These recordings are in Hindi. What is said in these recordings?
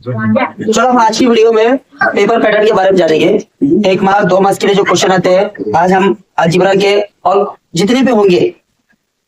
चलो हम आज की वीडियो में पेपर पैटर्न के बारे में जानेंगे। 1 मार्क 2 मार्क्स के लिए जो क्वेश्चन आते हैं, आज हम अलजेब्रा के और जितने भी होंगे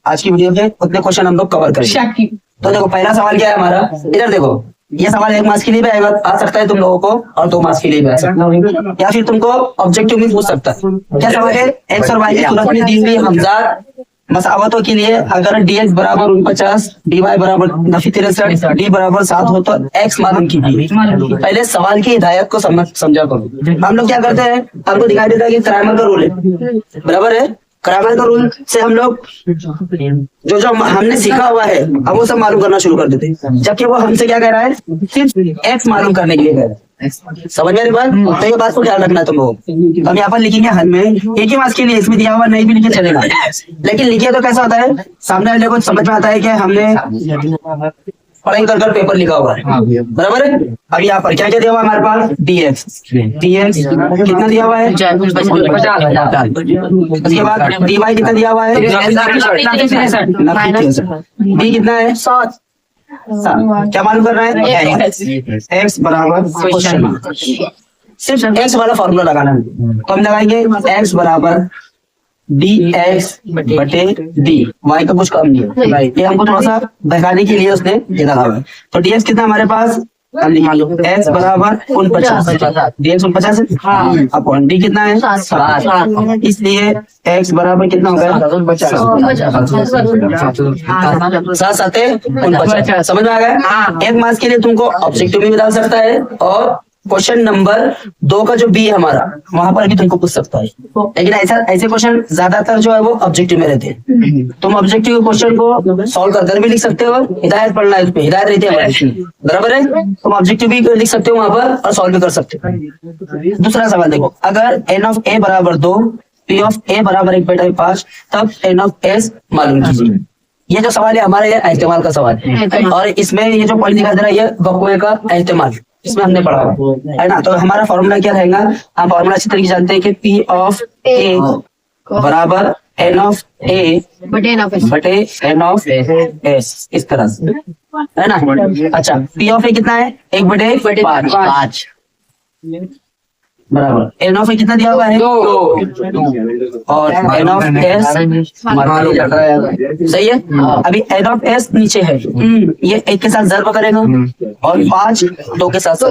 आज की वीडियो में उतने क्वेश्चन हम लोग कवर करेंगे। तो देखो पहला सवाल क्या है हमारा, इधर देखो। ये सवाल 1 मार्क्स के लिए भी आ सकता है तुम लोगों को, और 2 मार्क्स के लिए भी आ सकता है, या फिर तुमको ऑब्जेक्टिव में पूछ सकता है। क्या सवाल है, एक्स और वाई की सूरत में दी हुई हमजाद मसावतों के लिए अगर dx बराबर 49, dy बराबर नफी 63, d बराबर 7 हो तो x मालूम कीजिए। पहले सवाल की हिदायत को समझा करो। हम लोग क्या करते हैं, हमको दिखाई देता है कि क्राइमर का रूल है, बराबर है। क्राइमर का रूल से हम लोग जो हमने सीखा हुआ है अब वो सब मालूम करना शुरू कर देते हैं, जबकि वो हमसे क्या कह रहा है, सिर्फ x मालूम करने के लिए कह रहा है। समझ में बात? तो ये बात को ध्यान रखना है तुम लोग। हम यहाँ पर लिखेंगे हल में एक ही मार्क्स के लिए, इसमें दिया हुआ नहीं भी लिखे चलेगा, लेकिन लिखिए तो कैसा होता है, सामने वाले को समझ में आता है कि हमने पढ़ाई कर पेपर लिखा हुआ है, बराबर है। अब यहाँ पर क्या क्या दिया हुआ है हमारे पास, dx कितना दिया हुआ है, उसके बाद dy कितना दिया हुआ है, d कितना है, 7। क्या मालूम कर रहा है, x बराबर क्वेश्चन मार्क। सिर्फ x वाला फॉर्मूला लगाना है, तो हम लगाएंगे x बराबर dx बटे d, y का कुछ कम नहीं है, ये हमको थोड़ा सा बहकाने के लिए उसने ये लगा हुआ है। तो dx कितना हमारे पास, x बराबर 49, dx 49 है, अपॉन d कितना है 7, इसलिए x बराबर कितना होगा 7 7 49। समझ में आ गया। 1 मार्क्स के लिए तुमको ऑब्जेक्टिव भी डाल सकता है, और क्वेश्चन नंबर 2 का जो बी है हमारा वहां पर भी तुमको पूछ सकता है, लेकिन ऐसे क्वेश्चन ज्यादातर जो है वो ऑब्जेक्टिव में रहते हैं। तुम ऑब्जेक्टिव क्वेश्चन को सॉल्व कर भी लिख सकते हो, हिदायत पढ़ना है, उसमें हिदायत रहती है हमारी, बराबर है। तुम ऑब्जेक्टिव भी लिख सकते हो वहां पर और सॉल्व भी कर सकते हो। दूसरा सवाल देखो, अगर n ऑफ a बराबर 2, p ऑफ a बराबर 1/5, तब n ऑफ s मालूम कीजिए। ये जो सवाल है हमारे इस्तेमाल का सवाल है, और इसमें ये जो पॉइंट दिखा दे रहा है ये वक्वे का इस्तेमाल, इसमें हमने पढ़ा है ना। तो हमारा फॉर्मूला क्या रहेगा, हम फॉर्मूला अच्छी तरीके से जानते हैं कि p ऑफ a बराबर n ऑफ a बटे n ऑफ s, इस तरह से है ना। अच्छा, p ऑफ a कितना है, 1/5 बराबर n ऑफ a कितना दिया हुआ है 2, और n ऑफ s सही है। अभी n ऑफ s नीचे है, ये 1 के साथ ज़र्ब करेगा और 5 2 के साथ तो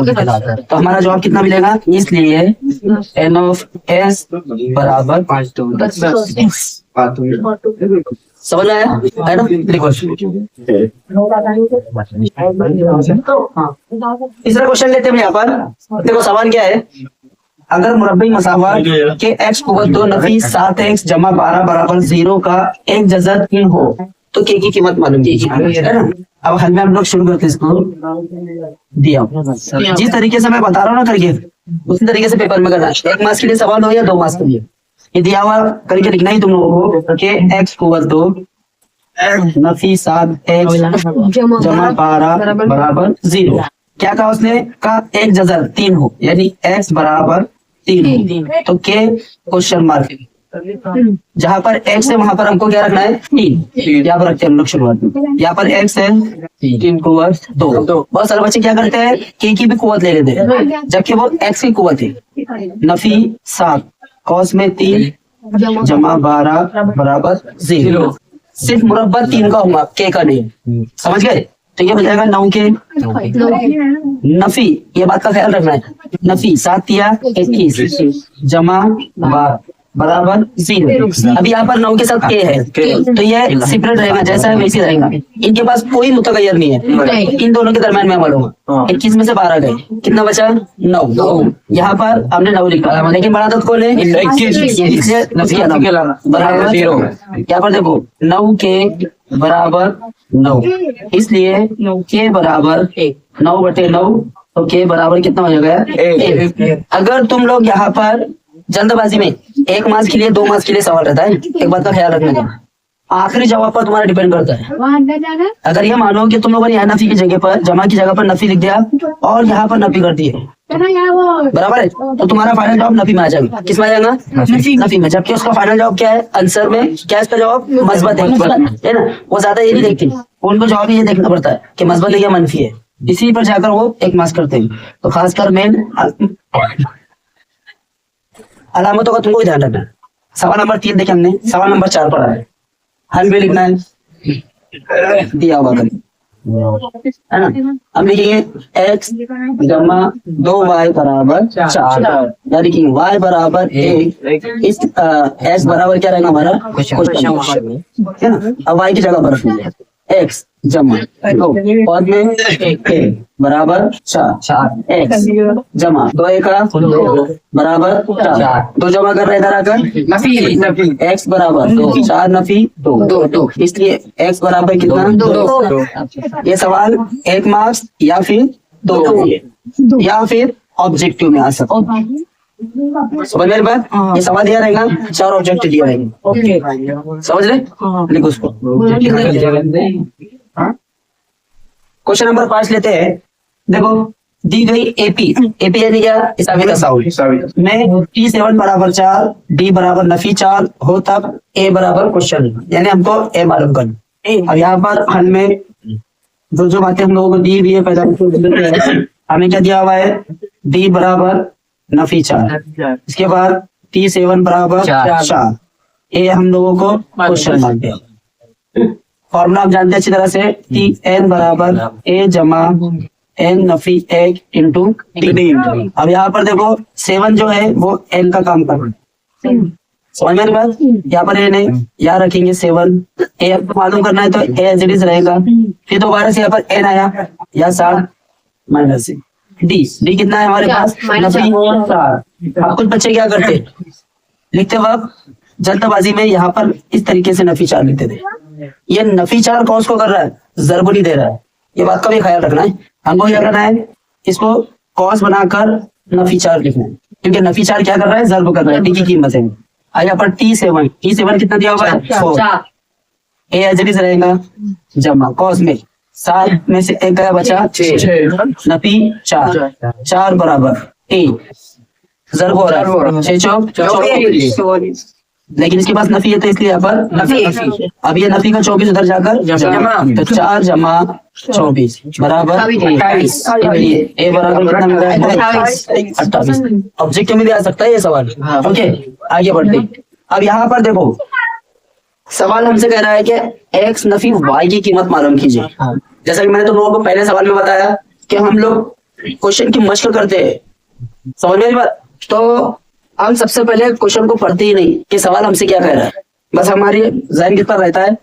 हमारा जवाब कितना मिलेगा, इसलिए n ऑफ s बराबर 5 समझ में आया है ना। देखो तीसरा क्वेश्चन लेते हैं यहाँ पर। देखो सवाल क्या है, अगर मुरब्बी मसावत के x को 2 नफी 7x जमा 12 बराबर 0 का एक जज़र 3 हो तो k की कीमत मालूम कीजिए, है ना। अब हल में हम लोग शुरू करते हैं इसको, दिया जिस तरीके से मैं बता रहा हूँ ना करके उसी तरीके से पेपर में करना है। 1 मार्क्स के लिए सवाल हो या 2 मार्क्स के लिए, ये दिया हुआ करके लिखना ही तुम लोगों को कि x को 2 नफी 7x जमा 12 बराबर 0, क्या कहा उसने, का एक जज़र 3 हो, यानी x बराबर 3 हो तो k क्वेश्चन मार्क। जहां पर x है वहां पर हमको क्या रखना है 3, यहाँ पर रखते हैं हम लोग शुरुआत में। यहाँ पर x है 3 कुव्वत 2। बहुत सारे बच्चे क्या करते हैं, k की भी कुव्वत ले लेते हैं, जबकि वो x की कुव्वत है। नफी 7 कॉस में 3 जमा 12 बराबर 0, सिर्फ मुरब्बा 3 का होगा, k का नहीं, समझ गए। तो ये बन जाएगा 9 के नफी, ये बात का ख्याल रखना है, नफी 7 या 21 जमा 12 बराबर 0। अभी यहाँ पर 9 के साथ k है तो ये सेपरेट रहेगा, जैसा है वैसे रहेगा, इनके पास कोई मुतगय्यर नहीं है, इन दोनों के दरम्यान में अमल होगा। 21 में से 12 गए, कितना बचा 9। यहाँ पर हमने 9 लिखा, लेकिन बड़ा दत्त कौन है 21 बराबर 0। यहाँ पर देखो 9 के बराबर 9, इसलिए k बराबर 9/9, तो k बराबर कितना हो जाएगा 1। अगर तुम लोग यहाँ पर जल्दबाजी में 1 मार्क्स के लिए 2 मार्क्स के लिए सवाल रहता है, एक बात का ख्याल रखना, आखिरी जवाब पर तुम्हारा डिपेंड करता है। अगर ये मानो कि तुम लोगों ने यहाँ नफी की जगह पर, जमा की जगह पर नफी लिख दिया और यहाँ पर नफी कर दिए, बराबर है, तो तुम्हारा फाइनल जवाब नफी में आ जाएगा। किस में आ जाएगा, नफी में। जबकि उसका फाइनल जवाब क्या है, आंसर में क्या है इसका जवाब, मस्बत है ना। वो ज्यादा ये नहीं देखती, उनको जवाब ये देखना पड़ता है कि मस्बत है या मनफी है। इसी पर जाकर वो 1 मार्क्स करते हैं। तो खासकर मेन अलामतों का तुमको ध्यान रखना है। सवाल नंबर 3 देखिए हमने, सवाल नंबर 4 पढ़ा है, हल भी लिखना है, दिया हुआ करें, है ना। अब लिखेंगे x जमा 2y बराबर 4, या लिखेंगे y बराबर 1, इस x बराबर क्या रहेगा हमारा क्वेश्चन, है ना। अब y की जगह पर रखेंगे x जमा 2 और में 1 बराबर 4, x जमा 2 का बराबर 4, 2 जमा कर रहे इधर आकर x बराबर 2, 4 नफी 2, इसलिए x बराबर कितना 2। ये सवाल 1 मार्क्स या फिर 2 या फिर ऑब्जेक्टिव में आ सकता है। समझ मेरी बात, ये सवाल दिया रहेगा, 4 ऑब्जेक्टिव दिया रहेगा, समझ रहे, लिखो उसको। क्वेश्चन नंबर 5 लेते हैं। देखो दी गई एपी यानी क्या, में T7 बराबर 4, D बराबर नफी 4 हो तब A बराबर क्वेश्चन, यानी हमको A मालूम करना। अब यहाँ पर हल में जो बातें हम लोगों को दी हुई है पैदा हमें क्या दिया हुआ है, D बराबर नफी 4, इसके बाद T7 बराबर 4, A हम लोगों को क्वेश्चन मांगते हैं। फॉर्मूला आप जानते हैं अच्छी तरह से, Tn बराबर A जमा n नफी 1 इंटू टी। अब यहाँ पर देखो 7 जो है वो n का काम कर रहा है, समझ में बात। यहाँ पर n है, यहाँ रखेंगे 7, a मालूम करना है तो a एज इट इज रहेगा, फिर दोबारा से यहाँ पर n आया, या 7 माइनस d कितना है हमारे पास नफी 4। अब कुछ बच्चे क्या करते, लिखते वक्त जल्दबाजी में यहाँ पर इस तरीके से नफी 4 लिखते थे। ये नफी 4 कौस को कर रहा है, ज़र्ब नहीं दे रहा है, ये बात का भी ख्याल रखना है। हमको क्या करना है, इसको कॉस बनाकर नफी 4 लिखना है, क्योंकि नफी 4 क्या कर रहा है, ज़र्ब कर रहा है, डी की कीमत है। यहाँ पर T7 कितना दिया हुआ है 4, ए एज इट इज रहेगा जमा कॉस में 7 में से 1 गया बचा 6, नफी 4 बराबर ए ज़र्ब हो रहा है 6 चौक 24, लेकिन इसके पास नफी है तो इसलिए यहाँ पर नफी। अब ये नफी का 24 उधर जाकर तो 4 जमा 24 बराबर 28, ए बराबर कितना मिल रहा है 28। ऑब्जेक्टिव में भी आ सकता है ये सवाल, ओके आगे बढ़ते। अब यहाँ पर देखो सवाल हमसे कह रहा है कि x नफी y की कीमत मालूम कीजिए। जैसा कि मैंने तुम लोगों को पहले सवाल में बताया कि हम लोग क्वेश्चन की मशक करते हैं, समझ में बात। तो हम सबसे पहले क्वेश्चन को पढ़ते ही नहीं कि सवाल हमसे क्या कह रहा है, बस हमारी ज़हन किस पर रहता है,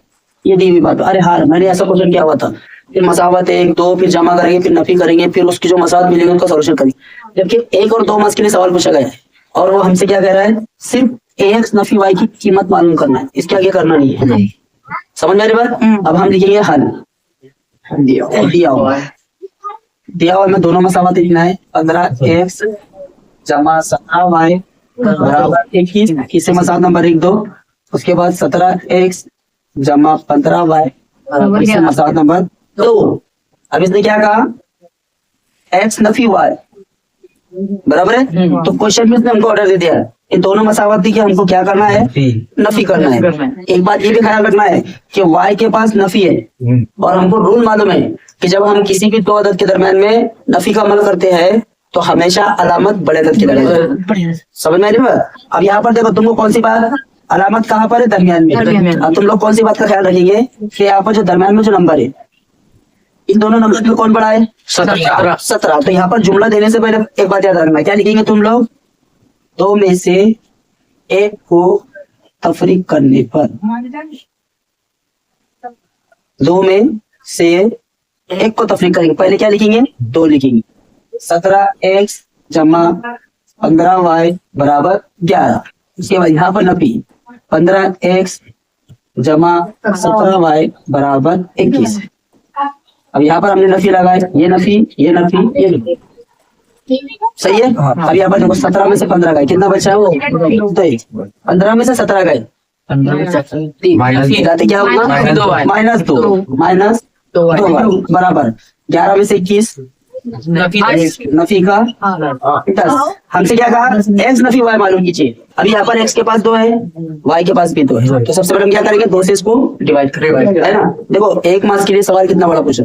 ये दी हुई बात, अरे हाँ मैंने ऐसा क्वेश्चन किया हुआ था, फिर मसावत 1 2 फिर जमा करेंगे, फिर नफी करेंगे, फिर उसकी जो मसावत मिलेगी उनका सॉल्यूशन करेंगे। जबकि 1 और 2 मार्क्स के लिए सवाल पूछा गया है और वो हमसे क्या कह रहा है, सिर्फ ax नफी y की कीमत मालूम करना है, इसके आगे करना नहीं है, समझ में आ रही बात। अब हम लिखेंगे हल, दिया हुआ में दोनों मसावत लिखना है, 15x जमा 17y बराबर 21, किससे मसावत नंबर 1 2, उसके बाद 17x जमा 15y बराबर किससे मसावत नंबर 2। अब इसने क्या कहा, x नफी y बराबर है, तो क्वेश्चन में इसने हमको ऑर्डर दे दिया है, इन दोनों मसावत दी कि हमको क्या करना है, नफी करना है। एक बात ये भी ख्याल रखना है कि y के पास नफी है और हमको रूल मालूम है कि जब हम किसी भी 2 अदद के दरम्यान में नफी का अमल करते हैं तो हमेशा अलामत बड़े अदद की लगाई, समझ में आ रही है। अब यहाँ पर देखो तुमको कौन सी बात, अलामत कहाँ पर है, दरमियान में। अब तुम लोग कौन सी बात का ख्याल रखेंगे कि यहाँ पर जो दरमियान में जो नंबर है, इन दोनों नंबर में कौन बड़ा है, 17। तो यहाँ पर जुमला देने से पहले एक बात याद रखना, क्या लिखेंगे तुम लोग, 2 में से 1 को तफरीक करने पर, 2 में से 1 को तफरीक करेंगे, पहले क्या लिखेंगे 2 लिखेंगे, 17x जमा 15y बराबर 11। इसके बाद यहाँ पर नफी 15x जमा 17y बराबर 21। अब यहाँ पर हमने नफी लगाए, ये नफी ये नफी ये नफी, सही है। अब यहाँ पर देखो 17 में से 15 गए, कितना बचा है वो 15 में से 17 गए, क्या होगा -2 बराबर 11 में से 21 नफी का 10। हमसे क्या कहा, x नफी y मालूम कीजिए। अभी यहाँ पर x के पास 2 है, y के पास भी 2 है, तो सबसे पहले हम क्या करेंगे, 2 से इसको डिवाइड करेंगे, है ना। देखो 1 मार्क्स के लिए सवाल कितना बड़ा पूछा।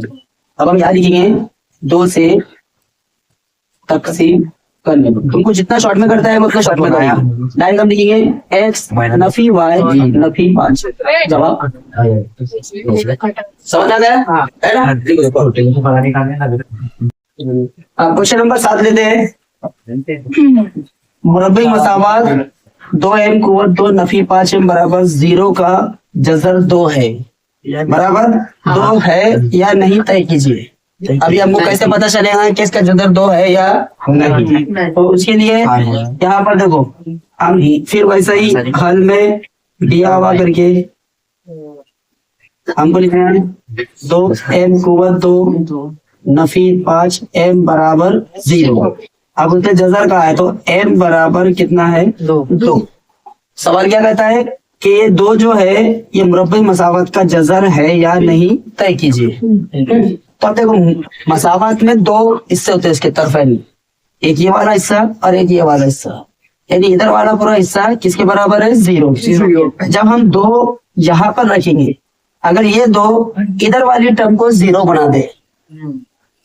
अब हम यहाँ लिखेंगे 2 से तकसीम करने को। तुमको जितना शॉर्ट में करता है उतना शॉर्ट में करेगा। डायरेक्ट हम लिखेंगे x नफी y नफी 5। जवाब समझ आ गया है ना? क्वेश्चन नंबर 7 लेते हैं। मुरब्बी मसावात 2m कुव्वत 2 नफी 5m बराबर 0 का जज़र 2 है, बराबर 2 है या नहीं तय कीजिए। अभी हमको कैसे पता चलेगा कि इसका जज़र 2 है या नहीं? तो उसके लिए यहाँ पर देखो, हम फिर वैसा ही हल में दिया हुआ करके हमको लिखना है 2m कुव्वत 2 नफी 5m बराबर 0। अब उसके जज़र का है तो m बराबर कितना है? 2। सवाल क्या कहता है कि ये 2 जो है ये मुरब्बी मसावत का जज़र है या नहीं तय कीजिए। तो अब देखो, मसावत में 2 हिस्से होते हैं इसके तरफैन, एक ये वाला हिस्सा और एक ये वाला हिस्सा, यानी इधर वाला पूरा हिस्सा किसके बराबर है? 0। जब हम 2 यहाँ पर रखेंगे, अगर ये 2 इधर वाली टर्म को 0 बना दे,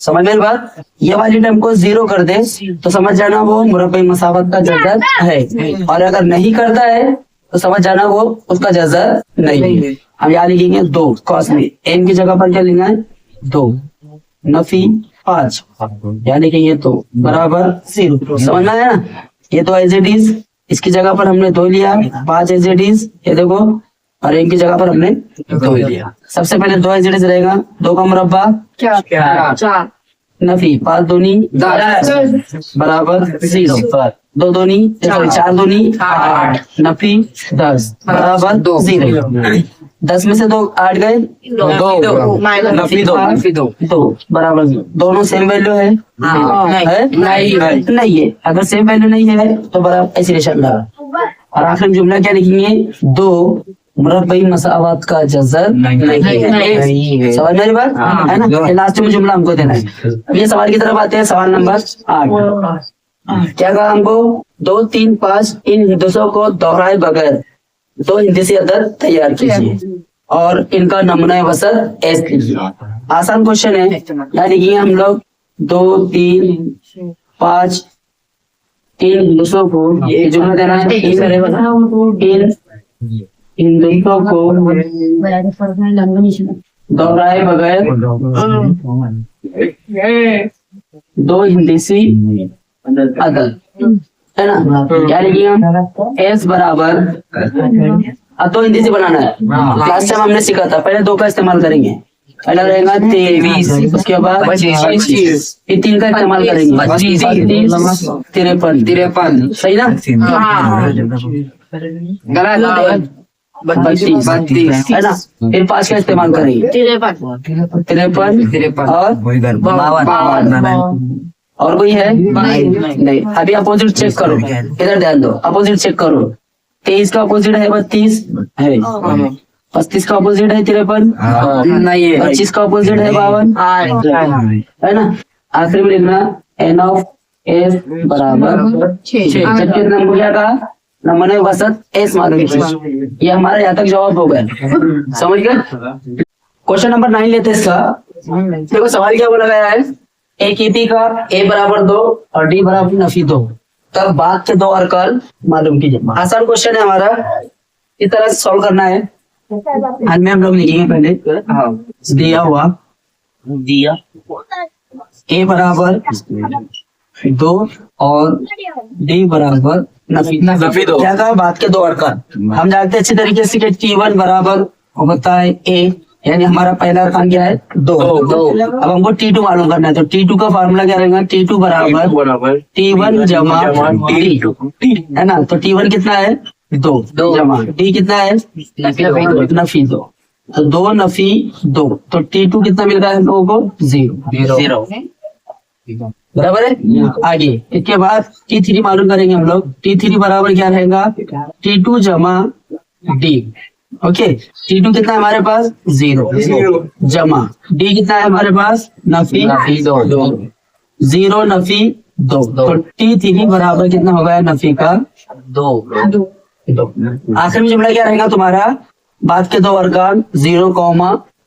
समझ में बात, ये वाली टर्म को 0 कर दे तो समझ जाना वो मुरब्बी मसावत का जज़र है, और अगर नहीं करता है तो समझ जाना वो उसका जज़र नहीं है। हम यहाँ लिखेंगे 2 कॉस में, m की जगह पर क्या लिखना है? 2 नफी 5, यानी कि ये 2 बराबर 0। समझ में आया ना? ये तो एज इट इज, इसकी जगह पर हमने 2 लिया, 5 एज इट इज, ये देखो, और m की जगह पर हमने 2 लिया। सबसे पहले 2 एज इट इज रहेगा, 2 का मुरब्बा 4 नफी 5 दूनी 10 बराबर 0, 2 दूनी 4 दूनी 8 नफी 10 बराबर 0। 10 में से 2 8 गए, 2 नफी 2 बराबर 0। दोनों सेम वैल्यू है? नहीं है। अगर सेम वैल्यू नहीं है तो बराबर ऐसे निशान लगा। और आखिर जुमला क्या लिखेंगे? 2 मुरब्बी मसावत का जज़र नहीं है। सवाल मेरी बात है ना? लास्ट में जुमला हमको देना है। ये सवाल की तरफ आते हैं। सवाल नंबर 8। क्या कहा हमको? 2 3 5 इन हिंदुओं को दोहराए बगैर 2 हिंदी अदद तैयार कीजिए और इनका नमूना वसत एस लीजिए। आसान क्वेश्चन है। यहाँ लिखिए हम लोग 2 3 5 इन हिंदुओं को जुमला देना है। इन हिंदुओं को दोहराए बगैर 2 हिंदी अदद, है ना? यानी कि हम एस बराबर, अब 2 हिंदी से बनाना है। लास्ट टाइम हमने सीखा था, पहले 2 का इस्तेमाल करेंगे। पहला रहेगा 23, उसके बाद 25, ये 3 का इस्तेमाल करेंगे, 25 53, सही ना? गलत, 32 है ना? फिर 5 का इस्तेमाल करेंगे, 53 और 52। और कोई है? नहीं। अभी अपोजिट चेक करो, इधर ध्यान दो, अपोजिट चेक करो। 23 का अपोजिट है 32 है, 35 का अपोजिट है 53 नहीं है, 25 का अपोजिट है 52 है ना? आखिर में लिखना एन ऑफ एस बराबर 6। जबकि हमको क्या कहा? नमूने वसत एस मालूम कीजिए। ये हमारा यहाँ तक जवाब हो गया, समझ गए? क्वेश्चन नंबर 9 लेते हैं इसका। देखो सवाल क्या बोला गया है? ए की पी का ए बराबर 2 और डी बराबर नफी 2, तब बाद के 2 अरकान मालूम कीजिए। आसान क्वेश्चन है हमारा, इस तरह से सॉल्व करना है। हल में हम लोग लिखेंगे पहले दिया हुआ ए बराबर 2 और डी बराबर नफी 2। क्या कहा? बाद के 2 अरकान। हम जानते हैं अच्छी तरीके से कि T1 बराबर होता है ए, यानी हमारा पहला अरकान क्या है? 2। अब हमको T2 मालूम करना है, तो T2 का फार्मूला क्या रहेगा? T2 बराबर T1 जमा D, है ना? तो T1 कितना है? 2 जमा D कितना है? नफी 2, तो 2 नफी 2, तो T2 कितना मिल रहा है हम लोगों को? 0, बराबर है। आगे इसके बाद T3 मालूम करेंगे हम लोग। T3 बराबर क्या रहेगा? T2 जमा D। ओके, T2 कितना है हमारे पास? 0 जमा D कितना है हमारे पास? नफी 2, 0 नफी 2, तो T3 बराबर कितना हो गया? नफी का 2। आखिर में जुमला क्या रहेगा तुम्हारा? बाद के 2 अरकान 0,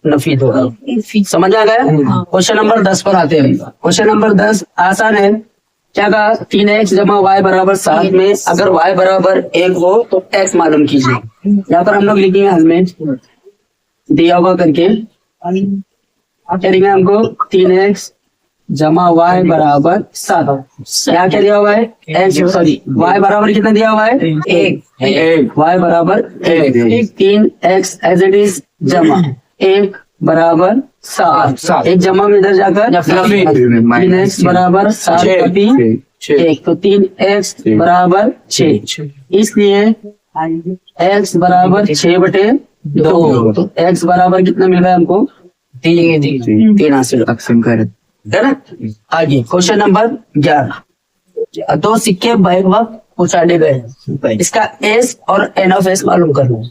नफी 2। समझ आ गया? क्वेश्चन नंबर 10 पर आते हैं। क्वेश्चन नंबर 10 आसान है। क्या कहा? 3x जमा y बराबर 7 में अगर y बराबर 1 हो तो x मालूम कीजिए। यहाँ पर हम लोग लिखेंगे हल में दिया हुआ करके क्या लिखना है हमको? 3x जमा y बराबर 7। यहाँ क्या दिया हुआ है? x, सॉरी y बराबर कितना दिया हुआ है? 1। y बराबर 1। 3x एज इट इज जमा 1 बराबर 7। एक जमा में इधर जाकर 3x बराबर 7 कॉपी 1, तो 3x बराबर 6। इसलिए x बराबर 6/2, तो x बराबर कितना मिल रहा है हमको? 3 हासिल है ना। आगे क्वेश्चन नंबर 11। 2 सिक्के बैक वक्त उछाले गए, इसका s और n ऑफ s मालूम करना है।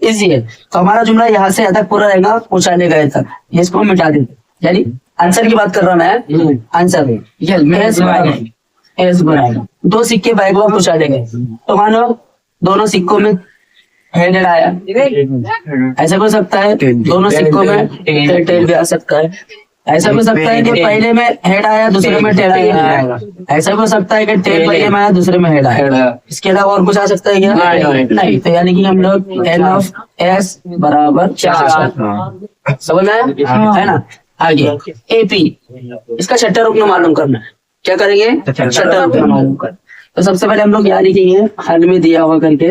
इजी है। तो हमारा जुमला यहाँ से यहाँ तक पूरा रहेगा, पहुंचाने गए तक। इसको हम मिटा देते, यानी आंसर की बात कर रहा मैं। आंसर एस बनाएगा। 2 सिक्के बैग में पहुंचाने गए, तो मानो दोनों सिक्कों में हेड आया, ऐसा हो सकता है। दोनों सिक्कों में टेल भी आ सकता है। ऐसा हो सकता है कि पहले में हेड आया दूसरे में टेल आया। ऐसा हो सकता है कि टेल पहले में आया दूसरे में हेड आया। इसके अलावा और कुछ आ सकता है क्या? नहीं। तो यानी कि हम लोग एन ऑफ एस बराबर 4 समझ आया है ना। आगे एपी, इसका छठा रुकना मालूम करना है। क्या करेंगे? छठा रुकना मालूम कर। तो सबसे पहले हम लोग यहाँ लिखेंगे हल में दिया हुआ करके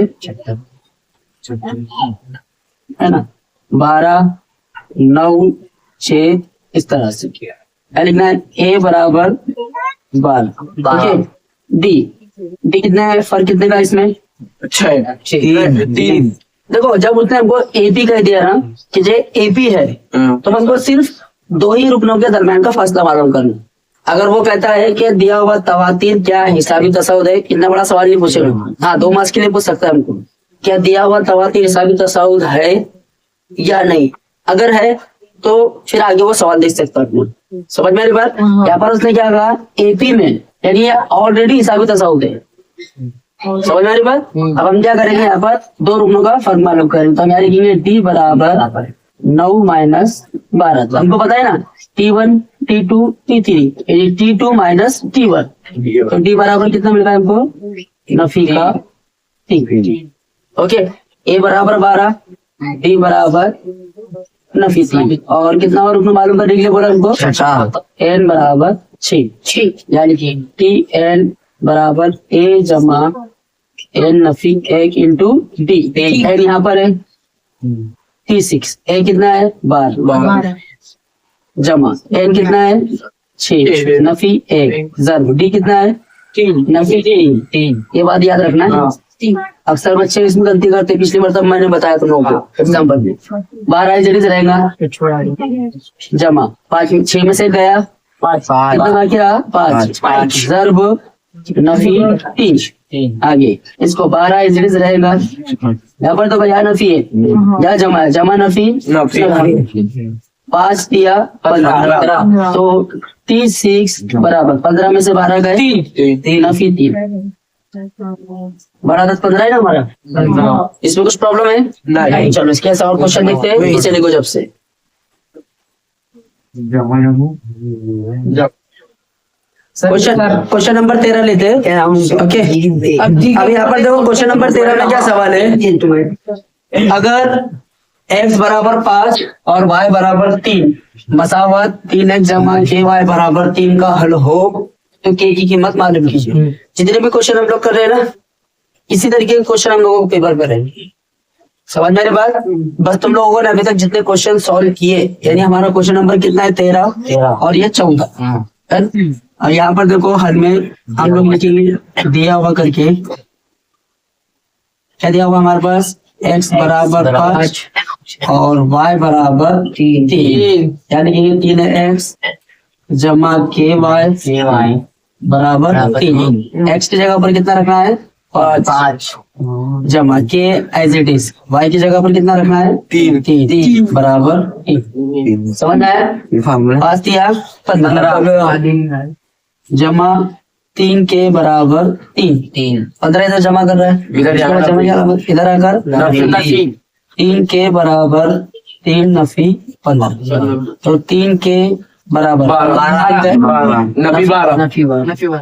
है ना, 12 9 6 इस तरह से क्या लिखना है? ए बराबर 12। डी कितना है? फर्क कितने का इसमें? 3। देखो जब उसने हमको एपी कह दिया ना कि जे एपी है, तो हमको सिर्फ 2 ही रुकनों के दरमियान का फासला मालूम करना। अगर वो कहता है कि दिया हुआ तवातीर क्या हिसाबी तसाउद है, इतना बड़ा सवाल नहीं पूछेगा। हाँ 2 मार्क्स के लिए पूछ सकता है हमको, क्या दिया हुआ तवातीर हिसाबी तसाउद है या नहीं। अगर है तो फिर आगे वो सवाल देख सकता है। समझ में आ रही बात? यहाँ पर उसने क्या कहा? एपी में, यानी ऑलरेडी हिसाबी तसाउद है। समझ में आ रही बात? अब हम क्या करेंगे? यहाँ पर 2 रुकनों का फर्क मालूम करेंगे। तो हम यहाँ लिखेंगे डी बराबर 9 माइनस 12। तो हमको पता है ना T1 T2 T3, T2 minus T1, तो डी बराबर कितना मिल रहा है हमको? नफी का 3। ओके, ए बराबर 12, डी बराबर नफी 3, और कितना और रुकना मालूम करने के लिए बोला हमको? एन बराबर 6, यानी कि टी एन बराबर ए जमा एन नफी 1 इंटू डी। एन यहाँ पर है T6, ए कितना है? 12 जमा एन कितना है? 6 नफी 1 जरूर डी कितना है? 3 नफी 3। ये बात याद रखना है। अक्सर बच्चे इसमें गलती करते। पिछली बार तब मैंने बताया तुम लोगों को एग्जाम्पल में 12 जरिए रहेगा जमा 5 6 में से गया 5, कितना बाकी रहा? 5 जर्ब नफी 3। आगे इसको 12 जरिए रहेगा, यहाँ पर तो भैया नफी है या जमा है, जमा नफी 5 दिया 15, तो T6 बराबर 15 में से 12 गए 3 नफी 3। 12 10 15 है ना हमारा। इसमें कुछ प्रॉब्लम है? नहीं। चलो इसके ऐसा और क्वेश्चन देखते हैं। इसे लिखो जब से क्वेश्चन नंबर 13 लेते हैं। ओके, अब यहाँ पर देखो क्वेश्चन नंबर 13 में क्या सवाल है? अगर x बराबर 5 और y बराबर 3 मसावत 3x जमा ky बराबर 3 का हल हो तो k की कीमत मालूम कीजिए। जितने भी क्वेश्चन हम लोग कर रहे हैं ना, इसी तरीके के क्वेश्चन हम लोगों को पेपर पर रहेंगे। समझ में बात? बस तुम लोगों ने अभी तक जितने क्वेश्चन सॉल्व किए, यानी हमारा क्वेश्चन नंबर कितना है? 13 और ये 14। और यहाँ पर देखो हल में हम लोग लिखेंगे दिया हुआ करके, क्या दिया हुआ हमारे पास? x बराबर 5 और y बराबर 3, यानी कि 3x जमा ky बराबर 3। x की जगह पर कितना रखना है? 5 जमा k as it is, y की जगह पर कितना रखना है? 3 बराबर 3। समझ में आया? 5 दिया 15 जमा 3 के बराबर 3। 15 इधर जमा कर रहा है, इधर आकर 3 के बराबर 3 नफी 15। तो 3 के बराबर 12 नफी 12 नफी 12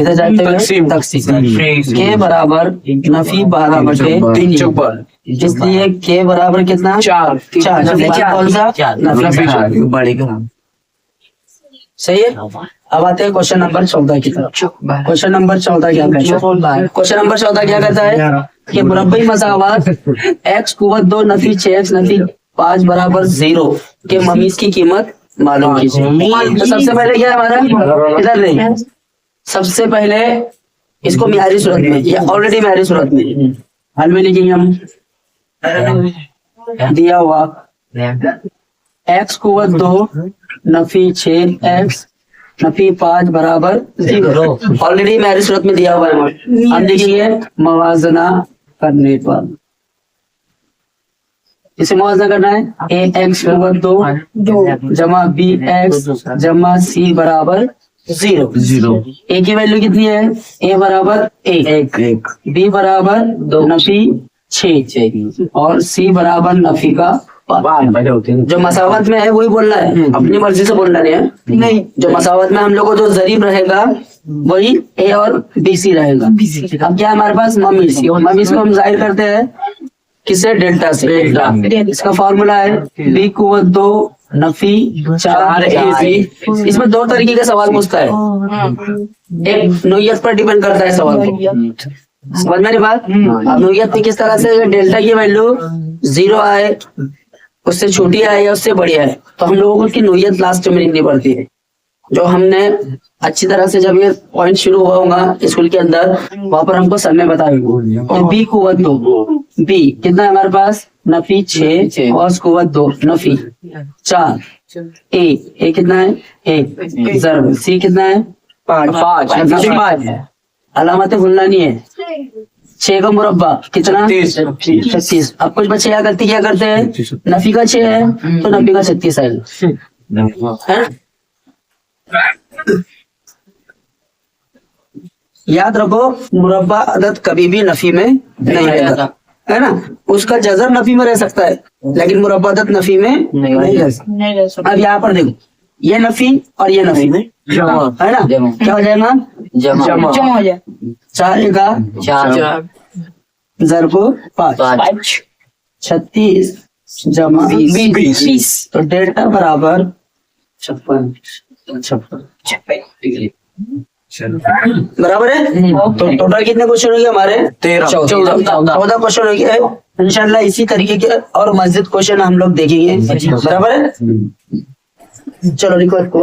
इधर जाते हुए तकसीम। के बराबर नफी 12 बटे 3 चौक 12 इसलिए के बराबर कितना 4 4 कौन सा नफी 4। बढ़ेगा। सही है। अब आते हैं क्वेश्चन नंबर 14 की तरफ। क्वेश्चन नंबर 14 क्या कहता है? क्वेश्चन नंबर 14 क्या कहता है कि मुरब्बई मसावात x कुवत 2 नफी 6x नफी 5 बराबर 0 के ममीज की कीमत मालूम कीजिए। तो सबसे पहले क्या है हमारा, इधर नहीं, सबसे पहले इसको मियारी सूरत में या ऑलरेडी मियारी सूरत में हल में लिखेंगे हम। दिया हुआ x कुवत 2 नफी 6x नफी 5 बराबर 0 ऑलरेडी मियारी सूरत में दिया हुआ है। हम लिखेंगे मवाजना करने पर, इसे मुआवजा करना है ए एक्स कुवत 2 जमा बी एक्स जमा सी बराबर 0। ए की वैल्यू कितनी है? ए बराबर 1 बी बराबर 2 नफी 6 और सी बराबर नफी का 5। जो मसावत में है वही बोलना है, अपनी मर्जी से बोलना नहीं है। नहीं, जो मसावत में हम लोग को जो जरीब रहेगा वही ए और बी सी रहेगा। अब क्या हमारे पास ममीज को हम जाहिर करते हैं किसे? डेल्टा से। इसका फॉर्मूला है बी कुवत 2 नफी 4 ए बी। इसमें दो तरीके का सवाल पूछता है, एक नोयत पर डिपेंड करता है सवाल को, समझ मेरी बात। अब नोयत में किस तरह से डेल्टा की वैल्यू 0 आए, उससे छोटी आए या उससे बड़ी आए, तो हम लोगों को उसकी नोयत लास्ट में लिखनी पड़ती है। जो हमने अच्छी तरह से जब ये पॉइंट शुरू हुआ होगा स्कूल के अंदर, वहां पर हमको सर ने बताया तो बी कुवत 2 बी कितना है हमारे पास? नफी 6 और कुवत 2 नफी 4 ए कितना है? 1 जरूर सी कितना है? 5 अलामतें भूलना नहीं है। 6 का मुरब्बा कितना? 36। अब कुछ बच्चे क्या करते हैं, नफी का 6 है तो नफी का 36 है। याद रखो मुरब्बा अदद कभी भी नफी में नहीं रहता है ना, उसका जजर नफी में रह सकता है लेकिन मुरब्बा अदद नफी में नहीं रह सकता। अब यहाँ पर देखो ये नफी और ये नफी है ना, क्या हो जाएगा? जमा हो जाए। 4 का 4 ज़रब 5 36 जमा 20 तो डेल्टा बराबर 56 बराबर है। तो टोटल कितने क्वेश्चन हो गए हमारे? 14 क्वेश्चन हो गए। इंशाल्लाह इसी तरीके के और मस्जिद क्वेश्चन हम लोग देखेंगे, बराबर है। चलो रिकॉर्ड को